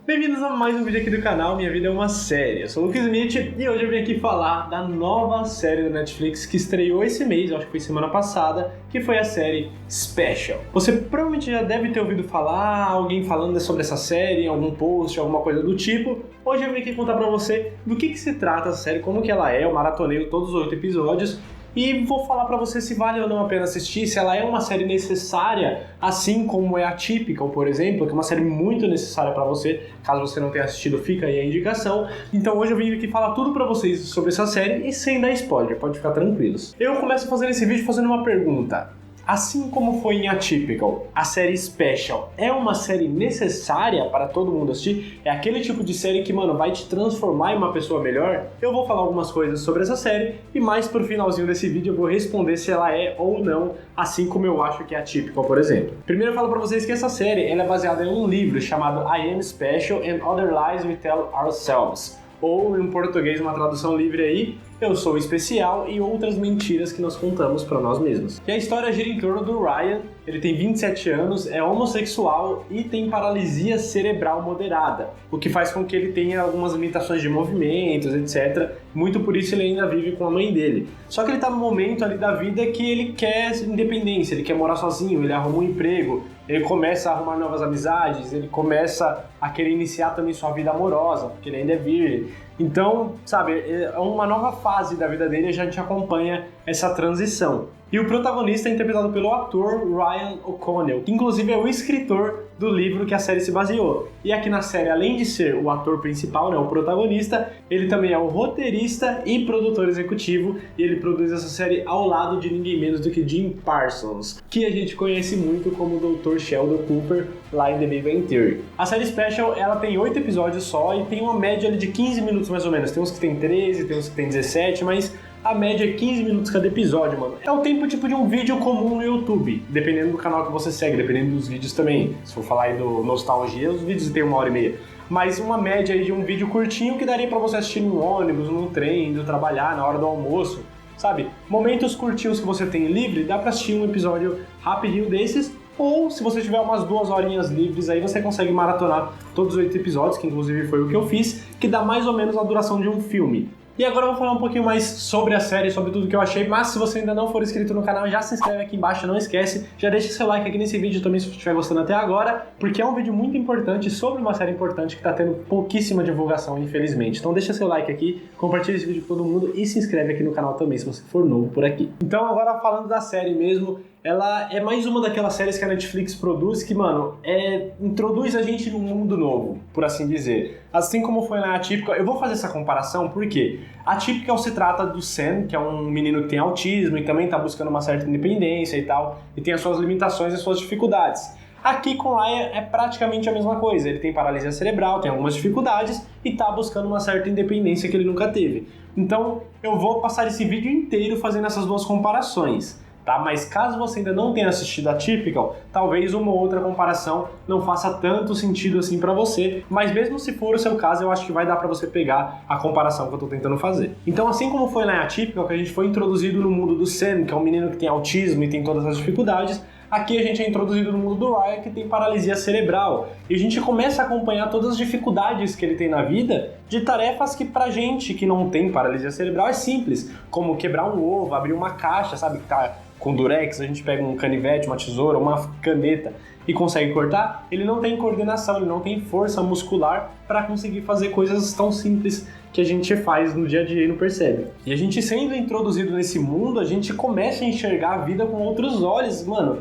Bem-vindos a mais um vídeo aqui do canal Minha Vida é uma Série. Eu sou o Lucas Smith e hoje eu vim aqui falar da nova série da Netflix que estreou esse mês, acho que foi semana passada, que foi a série Special. Você provavelmente já deve ter ouvido falar, alguém falando sobre essa série em algum post, alguma coisa do tipo. Hoje eu vim aqui contar pra você do que se trata essa série, como que ela é, eu maratonei todos os 8 episódios. E vou falar pra você se vale ou não a pena assistir, se ela é uma série necessária, assim como é Atypical, por exemplo, que é uma série muito necessária pra você. Caso você não tenha assistido, fica aí a indicação. Então hoje eu vim aqui falar tudo pra vocês sobre essa série e sem dar spoiler, pode ficar tranquilos. Eu começo fazendo esse vídeo fazendo uma pergunta. Assim como foi em Atypical, a série Special é uma série necessária para todo mundo assistir? É aquele tipo de série que, mano, vai te transformar em uma pessoa melhor? Eu vou falar algumas coisas sobre essa série e mais pro finalzinho desse vídeo eu vou responder se ela é ou não, assim como eu acho que é Atypical, por exemplo. Primeiro eu falo pra vocês que essa série ela é baseada em um livro chamado I Am Special and Other Lies We Tell Ourselves. Ou, em português, uma tradução livre aí, Eu Sou Especial e Outras Mentiras que Nós Contamos Pra Nós Mesmos. E a história gira em torno do Ryan. Ele tem 27 anos, é homossexual e tem paralisia cerebral moderada, o que faz com que ele tenha algumas limitações de movimentos, etc. Muito por isso ele ainda vive com a mãe dele. Só que ele tá no momento ali da vida que ele quer independência, ele quer morar sozinho, ele arruma um emprego, ele começa a arrumar novas amizades, ele começa a querer iniciar também sua vida amorosa, porque ele ainda é virgem. Então, sabe, é uma nova fase da vida dele e a gente acompanha essa transição. E o protagonista é interpretado pelo ator Ryan O'Connell, que inclusive é o escritor do livro que a série se baseou. E aqui na série, além de ser o ator principal, né, o protagonista, ele também é o roteirista e produtor executivo, e ele produz essa série ao lado de ninguém menos do que Jim Parsons, que a gente conhece muito como o Dr. Sheldon Cooper lá em The Big Bang Theory. A série Special, ela tem 8 episódios só e tem uma média ali de 15 minutos mais ou menos. Tem uns que tem 13, tem uns que tem 17, mas a média é 15 minutos cada episódio, mano. É o tempo tipo de um vídeo comum no YouTube, dependendo do canal que você segue, dependendo dos vídeos também. Se for falar aí do Nostalgia, os vídeos têm 1h30. Mas uma média aí de um vídeo curtinho que daria pra você assistir no ônibus, no trem, indo trabalhar, na hora do almoço, sabe? Momentos curtinhos que você tem livre, dá pra assistir um episódio rapidinho desses. Ou, se você tiver umas 2 horinhas livres aí, você consegue maratonar todos os 8 episódios, que inclusive foi o que eu fiz, que dá mais ou menos a duração de um filme. E agora eu vou falar um pouquinho mais sobre a série, sobre tudo que eu achei, mas se você ainda não for inscrito no canal, já se inscreve aqui embaixo, não esquece, já deixa seu like aqui nesse vídeo também se você estiver gostando até agora, porque é um vídeo muito importante sobre uma série importante que tá tendo pouquíssima divulgação, infelizmente. Então deixa seu like aqui, compartilha esse vídeo com todo mundo e se inscreve aqui no canal também se você for novo por aqui. Então agora falando da série mesmo, ela é mais uma daquelas séries que a Netflix produz que, mano, introduz a gente num mundo novo, por assim dizer. Assim como foi na Atypical, eu vou fazer essa comparação porque Atypical se trata do Sam, que é um menino que tem autismo e também tá buscando uma certa independência e tal, e tem as suas limitações e as suas dificuldades. Aqui com Ryan é praticamente a mesma coisa, ele tem paralisia cerebral, tem algumas dificuldades e tá buscando uma certa independência que ele nunca teve. Então eu vou passar esse vídeo inteiro fazendo essas duas comparações. Tá? Mas caso você ainda não tenha assistido a Atypical, talvez uma ou outra comparação não faça tanto sentido assim pra você, mas mesmo se for o seu caso, eu acho que vai dar pra você pegar a comparação que eu tô tentando fazer. Então, assim como foi na Atypical, que a gente foi introduzido no mundo do Sam, que é um menino que tem autismo e tem todas as dificuldades, aqui a gente é introduzido no mundo do Ryan, que tem paralisia cerebral. E a gente começa a acompanhar todas as dificuldades que ele tem na vida de tarefas que pra gente que não tem paralisia cerebral é simples, como quebrar um ovo, abrir uma caixa, sabe, que tá com durex, a gente pega um canivete, uma tesoura, uma caneta e consegue cortar. Ele não tem coordenação, ele não tem força muscular para conseguir fazer coisas tão simples que a gente faz no dia a dia e não percebe. E a gente sendo introduzido nesse mundo, a gente começa a enxergar a vida com outros olhos, mano.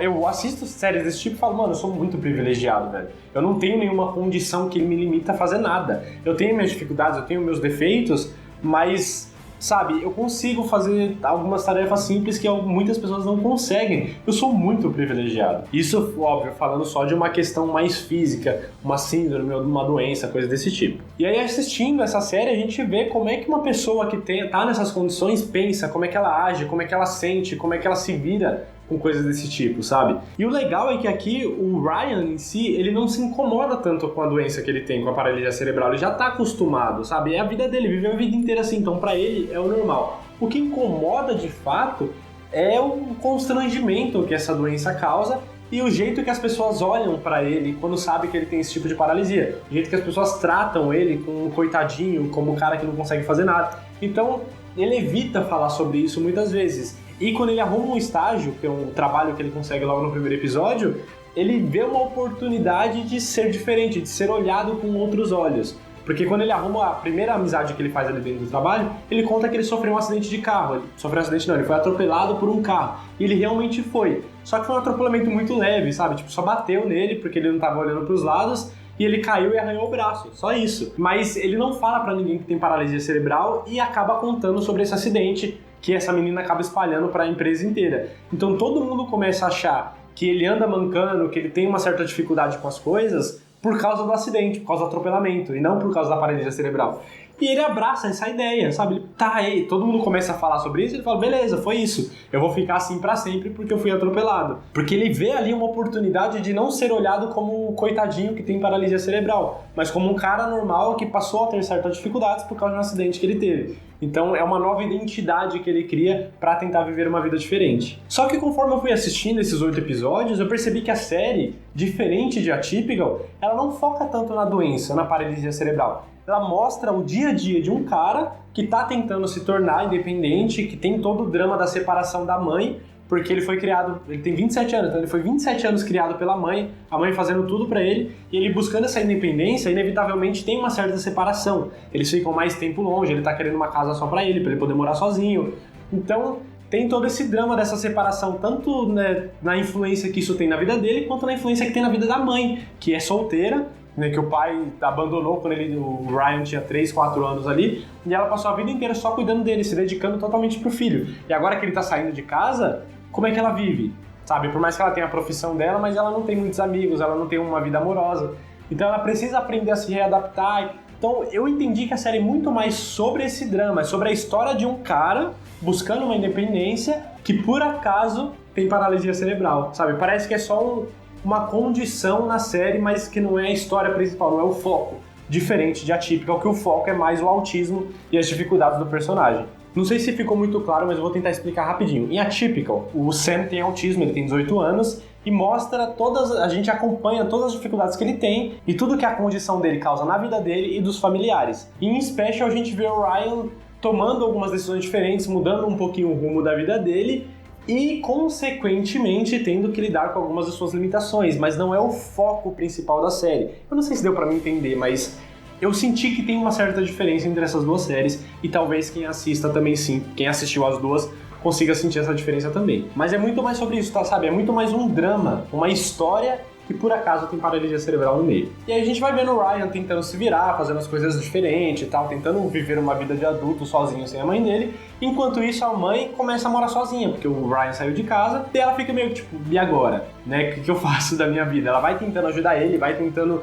Eu assisto séries desse tipo e falo, mano, eu sou muito privilegiado, velho. Eu não tenho nenhuma condição que me limita a fazer nada. Eu tenho minhas dificuldades, eu tenho meus defeitos, mas, sabe, eu consigo fazer algumas tarefas simples que muitas pessoas não conseguem. Eu sou muito privilegiado. Isso, óbvio, falando só de uma questão mais física, uma síndrome ou uma doença, coisa desse tipo. E aí, assistindo essa série, a gente vê como é que uma pessoa que tá nessas condições pensa, como é que ela age, como é que ela sente, como é que ela se vira com coisas desse tipo, sabe? E o legal é que aqui o Ryan em si, ele não se incomoda tanto com a doença que ele tem, com a paralisia cerebral, ele já tá acostumado, sabe? É a vida dele, vive a vida inteira assim, então pra ele é o normal. O que incomoda de fato é o constrangimento que essa doença causa e o jeito que as pessoas olham pra ele quando sabem que ele tem esse tipo de paralisia, o jeito que as pessoas tratam ele como um coitadinho, como um cara que não consegue fazer nada. Então, ele evita falar sobre isso muitas vezes. E quando ele arruma um estágio, que é um trabalho que ele consegue logo no primeiro episódio, ele vê uma oportunidade de ser diferente, de ser olhado com outros olhos. Porque quando ele arruma a primeira amizade que ele faz ali dentro do trabalho, ele conta que ele sofreu um acidente de carro. Ele sofreu um acidente não, ele foi atropelado por um carro. E ele realmente foi. Só que foi um atropelamento muito leve, sabe? Tipo, só bateu nele porque ele não estava olhando para os lados e ele caiu e arranhou o braço. Só isso. Mas ele não fala pra ninguém que tem paralisia cerebral e acaba contando sobre esse acidente que essa menina acaba espalhando para a empresa inteira. Então todo mundo começa a achar que ele anda mancando, que ele tem uma certa dificuldade com as coisas por causa do acidente, por causa do atropelamento, e não por causa da paralisia cerebral. E ele abraça essa ideia, sabe? Ele tá aí, todo mundo começa a falar sobre isso, ele fala, beleza, foi isso, eu vou ficar assim pra sempre porque eu fui atropelado. Porque ele vê ali uma oportunidade de não ser olhado como o coitadinho que tem paralisia cerebral, mas como um cara normal que passou a ter certas dificuldades por causa de um acidente que ele teve. Então é uma nova identidade que ele cria pra tentar viver uma vida diferente. Só que conforme eu fui assistindo esses 8 episódios, eu percebi que a série, diferente de Atypical, ela não foca tanto na doença, na paralisia cerebral. Ela mostra o dia a dia de um cara que tá tentando se tornar independente, que tem todo o drama da separação da mãe, porque ele foi criado, ele tem 27 anos, então ele foi 27 anos criado pela mãe, a mãe fazendo tudo pra ele, e ele buscando essa independência, inevitavelmente tem uma certa separação. Eles ficam mais tempo longe, ele tá querendo uma casa só pra ele poder morar sozinho. Então, tem todo esse drama dessa separação, tanto né, na influência que isso tem na vida dele, quanto na influência que tem na vida da mãe, que é solteira, né, que o pai abandonou quando o Ryan tinha 3, 4 anos ali, e ela passou a vida inteira só cuidando dele, se dedicando totalmente pro filho. E agora que ele tá saindo de casa, como é que ela vive? Sabe, por mais que ela tenha a profissão dela, mas ela não tem muitos amigos, ela não tem uma vida amorosa. Então ela precisa aprender a se readaptar. Então eu entendi que a série é muito mais sobre esse drama, sobre a história de um cara buscando uma independência que por acaso tem paralisia cerebral, sabe? Parece que é só uma condição na série, mas que não é a história principal, não é o foco. Diferente de Atypical, que o foco é mais o autismo e as dificuldades do personagem. Não sei se ficou muito claro, mas eu vou tentar explicar rapidinho. Em Atypical, o Sam tem autismo, ele tem 18 anos, e mostra a gente acompanha todas as dificuldades que ele tem e tudo que a condição dele causa na vida dele e dos familiares. E em Special a gente vê o Ryan tomando algumas decisões diferentes, mudando um pouquinho o rumo da vida dele e, consequentemente, tendo que lidar com algumas das suas limitações, mas não é o foco principal da série. Eu não sei se deu pra mim entender, mas eu senti que tem uma certa diferença entre essas duas séries e talvez quem assista também sim, quem assistiu as duas consiga sentir essa diferença também. Mas é muito mais sobre isso, tá, sabe? É muito mais um drama, uma história que por acaso tem paralisia cerebral no meio. E aí a gente vai vendo o Ryan tentando se virar, fazendo as coisas diferentes e tal, tentando viver uma vida de adulto sozinho sem a mãe dele. Enquanto isso, a mãe começa a morar sozinha, porque o Ryan saiu de casa e ela fica meio tipo, e agora? Né? O que eu faço da minha vida? Ela vai tentando ajudar ele, vai tentando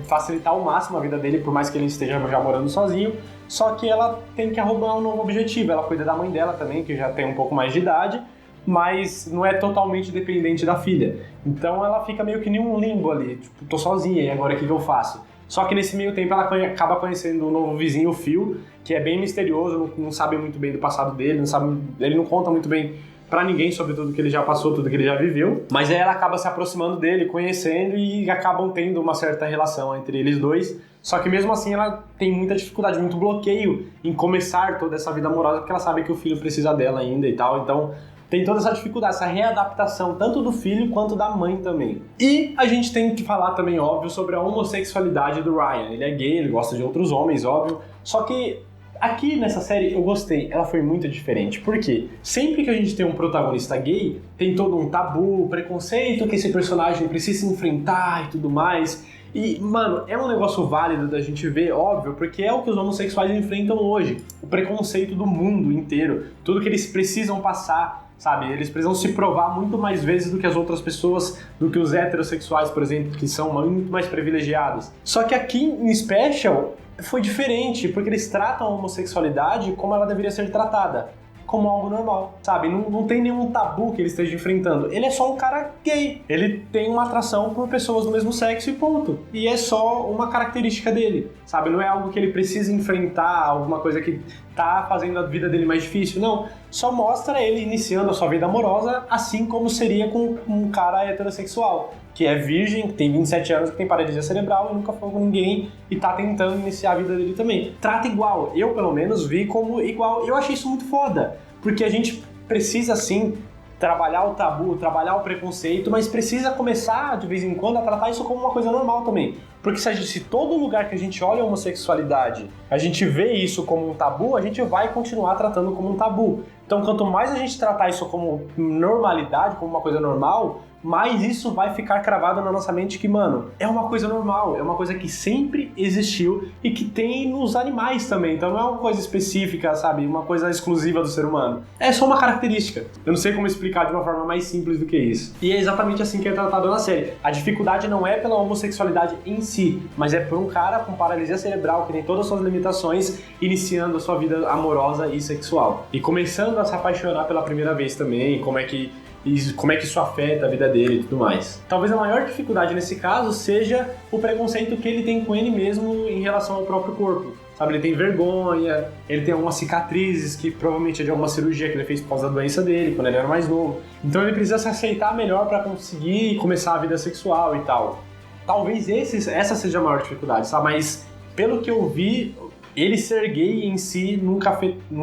facilitar ao máximo a vida dele, por mais que ele esteja já morando sozinho, só que ela tem que arrumar um novo objetivo. Ela cuida da mãe dela também, que já tem um pouco mais de idade, mas não é totalmente dependente da filha. Então ela fica meio que em um limbo ali, tipo, tô sozinha, e agora o que eu faço? Só que nesse meio tempo ela acaba conhecendo um novo vizinho, o Phil, que é bem misterioso, não sabe muito bem do passado dele, ele não conta muito bem pra ninguém sobre tudo que ele já passou, tudo que ele já viveu. Mas aí ela acaba se aproximando dele, conhecendo e acabam tendo uma certa relação entre eles dois. Só que mesmo assim ela tem muita dificuldade, muito bloqueio em começar toda essa vida amorosa, porque ela sabe que o filho precisa dela ainda e tal. Então tem toda essa dificuldade, essa readaptação, tanto do filho quanto da mãe também. E a gente tem que falar também, óbvio, sobre a homossexualidade do Ryan. Ele é gay, ele gosta de outros homens, óbvio. Só que aqui nessa série eu gostei, ela foi muito diferente, porque sempre que a gente tem um protagonista gay, tem todo um tabu, preconceito que esse personagem precisa enfrentar e tudo mais. E, mano, é um negócio válido da gente ver, óbvio, porque é o que os homossexuais enfrentam hoje. O preconceito do mundo inteiro, tudo que eles precisam passar, sabe? Eles precisam se provar muito mais vezes do que as outras pessoas, do que os heterossexuais, por exemplo, que são muito mais privilegiados. Só que aqui em Special foi diferente, porque eles tratam a homossexualidade como ela deveria ser tratada, como algo normal, sabe? Não tem nenhum tabu que ele esteja enfrentando. Ele é só um cara gay. Ele tem uma atração por pessoas do mesmo sexo e ponto. E é só uma característica dele, sabe? Não é algo que ele precisa enfrentar, alguma coisa que tá fazendo a vida dele mais difícil. Não, só mostra ele iniciando a sua vida amorosa, assim como seria com um cara heterossexual, que é virgem, que tem 27 anos, que tem paralisia cerebral e nunca falou com ninguém e tá tentando iniciar a vida dele também. Trata igual. Eu, pelo menos, vi como igual. Eu achei isso muito foda, porque a gente precisa, sim, trabalhar o tabu, trabalhar o preconceito, mas precisa começar, de vez em quando, a tratar isso como uma coisa normal também. Porque se todo lugar que a gente olha a homossexualidade, a gente vê isso como um tabu, a gente vai continuar tratando como um tabu. Então, quanto mais a gente tratar isso como normalidade, como uma coisa normal, mais isso vai ficar cravado na nossa mente que, mano, é uma coisa normal, é uma coisa que sempre existiu e que tem nos animais também. Então não é uma coisa específica, sabe? Uma coisa exclusiva do ser humano. É só uma característica. Eu não sei como explicar de uma forma mais simples do que isso. E é exatamente assim que é tratado na série. A dificuldade não é pela homossexualidade em si, mas é por um cara com paralisia cerebral, que tem todas as suas limitações, iniciando a sua vida amorosa e sexual. E começando a se apaixonar pela primeira vez também, como é que isso afeta a vida dele e tudo mais. Talvez a maior dificuldade nesse caso seja o preconceito que ele tem com ele mesmo em relação ao próprio corpo. Sabe, ele tem vergonha, ele tem algumas cicatrizes que provavelmente é de alguma cirurgia que ele fez por causa da doença dele, quando ele era mais novo. Então ele precisa se aceitar melhor para conseguir começar a vida sexual e tal. Talvez essa seja a maior dificuldade, sabe? Mas pelo que eu vi, ele ser gay em si não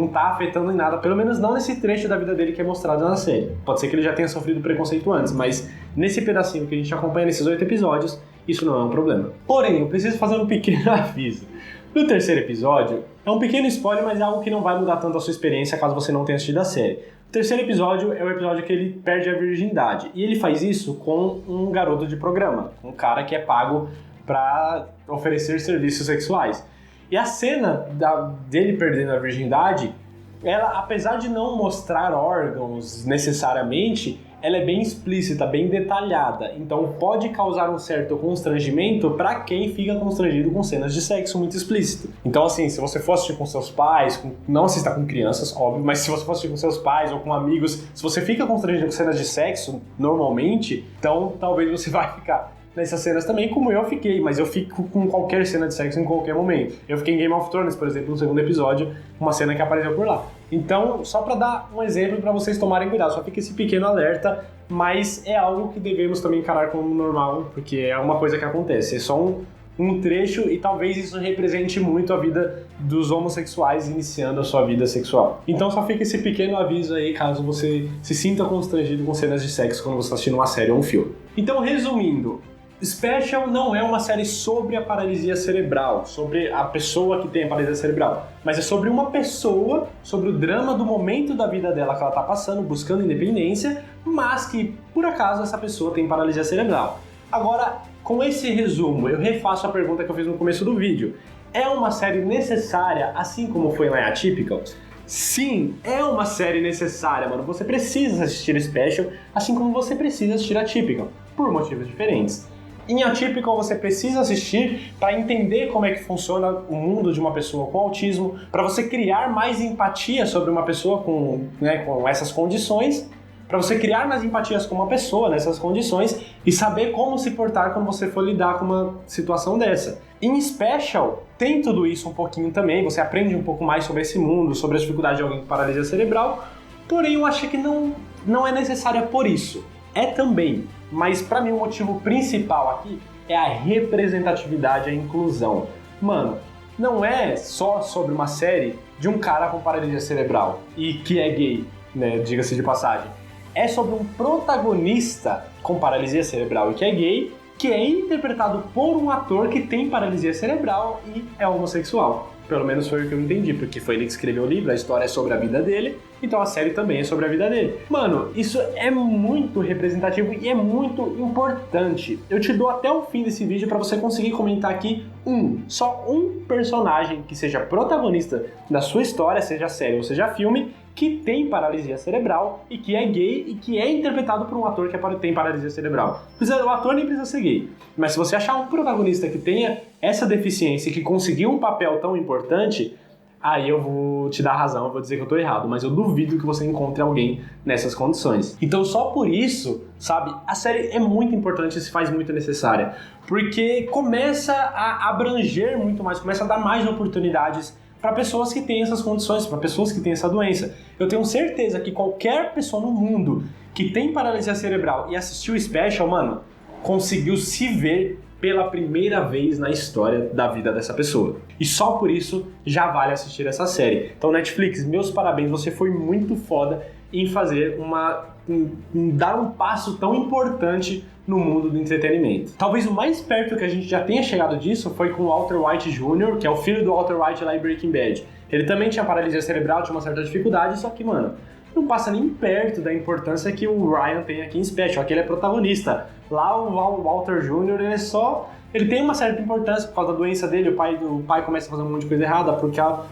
tá afetando em nada, pelo menos não nesse trecho da vida dele que é mostrado na série. Pode ser que ele já tenha sofrido preconceito antes, mas nesse pedacinho que a gente acompanha nesses 8 episódios, isso não é um problema. Porém, eu preciso fazer um pequeno aviso. No terceiro episódio, é um pequeno spoiler, mas é algo que não vai mudar tanto a sua experiência caso você não tenha assistido a série. O terceiro episódio é o episódio que ele perde a virgindade, e ele faz isso com um garoto de programa, um cara que é pago para oferecer serviços sexuais. E a cena dele perdendo a virgindade, ela, apesar de não mostrar órgãos necessariamente, ela é bem explícita, bem detalhada. Então pode causar um certo constrangimento para quem fica constrangido com cenas de sexo muito explícito. Então assim, se você for assistir com seus pais, não assista com crianças, óbvio, mas se você for assistir com seus pais ou com amigos, se você fica constrangido com cenas de sexo normalmente, então talvez você vai ficar nessas cenas também, como eu fiquei, mas eu fico com qualquer cena de sexo em qualquer momento. Eu fiquei em Game of Thrones, por exemplo, no segundo episódio, uma cena que apareceu por lá. Então, só pra dar um exemplo pra vocês tomarem cuidado, só fica esse pequeno alerta, mas é algo que devemos também encarar como normal, porque é uma coisa que acontece, é só um trecho e talvez isso represente muito a vida dos homossexuais iniciando a sua vida sexual. Então só fica esse pequeno aviso aí, caso você se sinta constrangido com cenas de sexo quando você está assistindo uma série ou um filme. Então, resumindo, Special não é uma série sobre a paralisia cerebral, sobre a pessoa que tem a paralisia cerebral, mas é sobre uma pessoa, sobre o drama do momento da vida dela que ela está passando, buscando independência, mas que, por acaso, essa pessoa tem paralisia cerebral. Agora, com esse resumo, eu refaço a pergunta que eu fiz no começo do vídeo. É uma série necessária, assim como foi lá em Atypical? Sim, é uma série necessária, mano. Você precisa assistir Special, assim como você precisa assistir Atypical, por motivos diferentes. Em Atypical você precisa assistir para entender como é que funciona o mundo de uma pessoa com autismo, para você criar mais empatia sobre uma pessoa com essas condições, para você criar mais empatias com uma pessoa nessas condições e saber como se portar quando você for lidar com uma situação dessa. Em Special tem tudo isso um pouquinho também, você aprende um pouco mais sobre esse mundo, sobre a dificuldade de alguém com paralisia cerebral, porém eu acho que não é necessária por isso. É também, mas pra mim o motivo principal aqui é a representatividade e a inclusão. Mano, não é só sobre uma série de um cara com paralisia cerebral e que é gay, né, diga-se de passagem. É sobre um protagonista com paralisia cerebral e que é gay, que é interpretado por um ator que tem paralisia cerebral e é homossexual. Pelo menos foi o que eu entendi, porque foi ele que escreveu o livro, a história é sobre a vida dele, então a série também é sobre a vida dele. Mano, isso é muito representativo e é muito importante. Eu te dou até o fim desse vídeo pra você conseguir comentar aqui só um personagem que seja protagonista da sua história, seja série ou seja filme, que tem paralisia cerebral e que é gay e que é interpretado por um ator que tem paralisia cerebral. O ator nem precisa ser gay, mas se você achar um protagonista que tenha essa deficiência e que conseguiu um papel tão importante, aí eu vou te dar razão, eu vou dizer que eu tô errado, mas eu duvido que você encontre alguém nessas condições. Então só por isso, sabe, a série é muito importante e se faz muito necessária, porque começa a abranger muito mais, começa a dar mais oportunidades para pessoas que têm essas condições, para pessoas que têm essa doença. Eu tenho certeza que qualquer pessoa no mundo que tem paralisia cerebral e assistiu o Special, mano, conseguiu se ver pela primeira vez na história da vida dessa pessoa. E só por isso já vale assistir essa série. Então, Netflix, meus parabéns, você foi muito foda em fazer dar um passo tão importante no mundo do entretenimento. Talvez o mais perto que a gente já tenha chegado disso foi com o Walter White Jr., que é o filho do Walter White lá em Breaking Bad. Ele também tinha paralisia cerebral, tinha uma certa dificuldade, só que, mano, não passa nem perto da importância que o Ryan tem aqui em Special. Aqui ele é protagonista. Lá o Walter Jr., ele tem uma certa importância por causa da doença dele. O pai começa a fazer um monte de coisa errada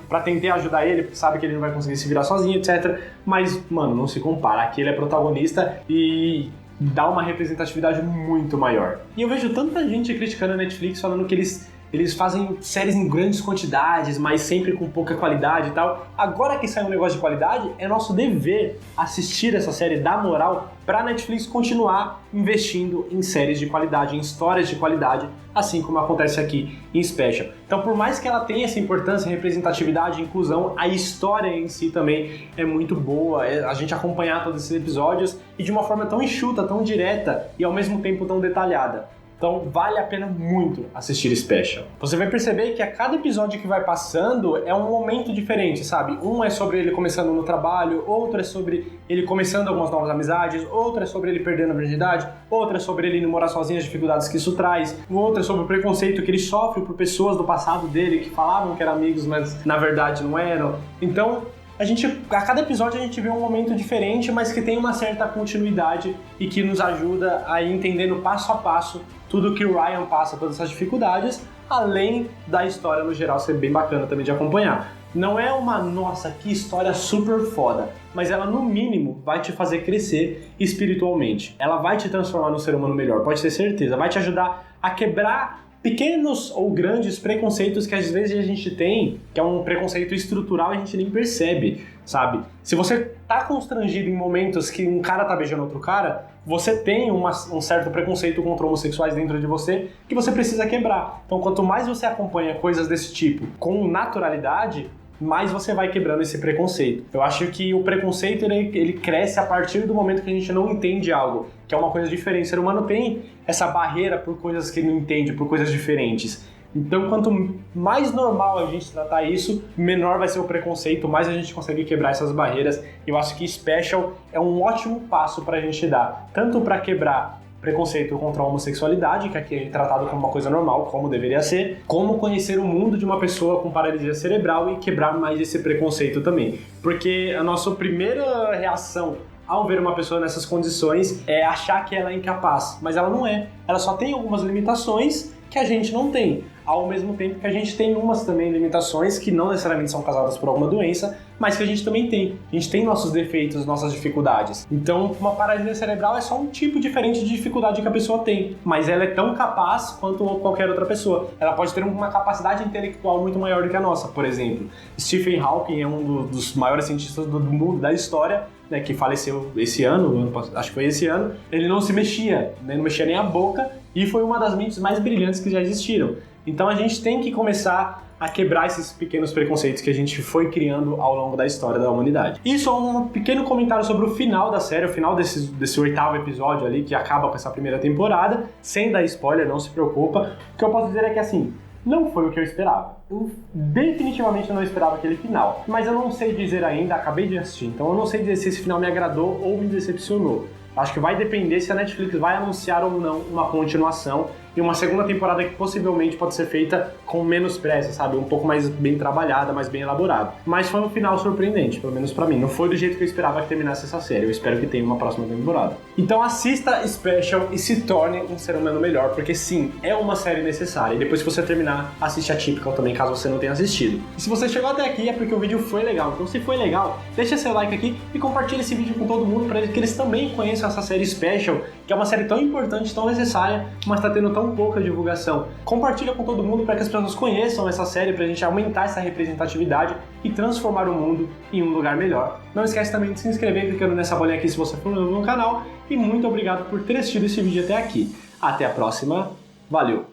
pra tentar ajudar ele, porque sabe que ele não vai conseguir se virar sozinho, etc. Mas, mano, não se compara. Aqui ele é protagonista e dá uma representatividade muito maior. E eu vejo tanta gente criticando a Netflix, falando que eles fazem séries em grandes quantidades, mas sempre com pouca qualidade e tal. Agora que sai um negócio de qualidade, é nosso dever assistir essa série, dar moral pra Netflix continuar investindo em séries de qualidade, em histórias de qualidade, assim como acontece aqui em Special. Então, por mais que ela tenha essa importância, representatividade, inclusão, a história em si também é muito boa. A gente acompanhar todos esses episódios e de uma forma tão enxuta, tão direta e ao mesmo tempo tão detalhada. Então vale a pena muito assistir Special. Você vai perceber que a cada episódio que vai passando é um momento diferente, sabe? Um é sobre ele começando no trabalho, outro é sobre ele começando algumas novas amizades, outro é sobre ele perdendo a virgindade, outro é sobre ele indo morar sozinho, as dificuldades que isso traz, outro é sobre o preconceito que ele sofre por pessoas do passado dele que falavam que eram amigos, mas na verdade não eram. Então, a cada episódio a gente vê um momento diferente, mas que tem uma certa continuidade e que nos ajuda a ir entendendo passo a passo tudo que o Ryan passa, todas essas dificuldades, além da história no geral ser bem bacana também de acompanhar. Não é uma, nossa, que história super foda, mas ela no mínimo vai te fazer crescer espiritualmente. Ela vai te transformar num ser humano melhor, pode ter certeza. Vai te ajudar a quebrar pequenos ou grandes preconceitos que às vezes a gente tem, que é um preconceito estrutural e a gente nem percebe, sabe? Se você tá constrangido em momentos que um cara tá beijando outro cara, você tem um certo preconceito contra homossexuais dentro de você que você precisa quebrar. Então, quanto mais você acompanha coisas desse tipo com naturalidade, mais você vai quebrando esse preconceito. Eu acho que o preconceito ele cresce a partir do momento que a gente não entende algo, que é uma coisa diferente. O ser humano tem essa barreira por coisas que ele não entende, por coisas diferentes. Então, quanto mais normal a gente tratar isso, menor vai ser o preconceito, mais a gente consegue quebrar essas barreiras. Eu acho que Special é um ótimo passo pra gente dar, tanto para quebrar preconceito contra a homossexualidade, que aqui é tratado como uma coisa normal, como deveria ser, como conhecer o mundo de uma pessoa com paralisia cerebral e quebrar mais esse preconceito também. Porque a nossa primeira reação ao ver uma pessoa nessas condições é achar que ela é incapaz, mas ela não é. Ela só tem algumas limitações que a gente não tem, ao mesmo tempo que a gente tem umas também limitações que não necessariamente são causadas por alguma doença, mas que a gente também tem. A gente tem nossos defeitos, nossas dificuldades. Então, uma paralisia cerebral é só um tipo diferente de dificuldade que a pessoa tem, mas ela é tão capaz quanto qualquer outra pessoa. Ela pode ter uma capacidade intelectual muito maior do que a nossa, por exemplo. Stephen Hawking é um dos maiores cientistas do mundo, da história, né, que faleceu esse ano, acho que foi esse ano. Ele não se mexia, né, não mexia nem a boca, e foi uma das mentes mais brilhantes que já existiram. Então a gente tem que começar a quebrar esses pequenos preconceitos que a gente foi criando ao longo da história da humanidade. E só um pequeno comentário sobre o final da série, o final desse 8º episódio ali, que acaba com essa primeira temporada, sem dar spoiler, não se preocupa. O que eu posso dizer é que, assim, não foi o que eu esperava. Eu definitivamente não esperava aquele final. Mas eu não sei dizer ainda, acabei de assistir, então eu não sei dizer se esse final me agradou ou me decepcionou. Acho que vai depender se a Netflix vai anunciar ou não uma continuação e uma segunda temporada que possivelmente pode ser feita com menos pressa, sabe? Um pouco mais bem trabalhada, mais bem elaborada. Mas foi um final surpreendente, pelo menos pra mim. Não foi do jeito que eu esperava que terminasse essa série. Eu espero que tenha uma próxima temporada. Então assista Special e se torne um ser humano melhor, porque sim, é uma série necessária. E depois que você terminar, assiste a Typical também, caso você não tenha assistido. E se você chegou até aqui é porque o vídeo foi legal. Então se foi legal, deixa seu like aqui e compartilha esse vídeo com todo mundo para que eles também conheçam essa série Special, que é uma série tão importante, tão necessária, mas tá tendo tão pouca divulgação. Compartilha com todo mundo para que as pessoas conheçam essa série, pra gente aumentar essa representatividade e transformar o mundo em um lugar melhor. Não esquece também de se inscrever clicando nessa bolinha aqui se você for novo no canal, e muito obrigado por ter assistido esse vídeo até aqui. Até a próxima, valeu!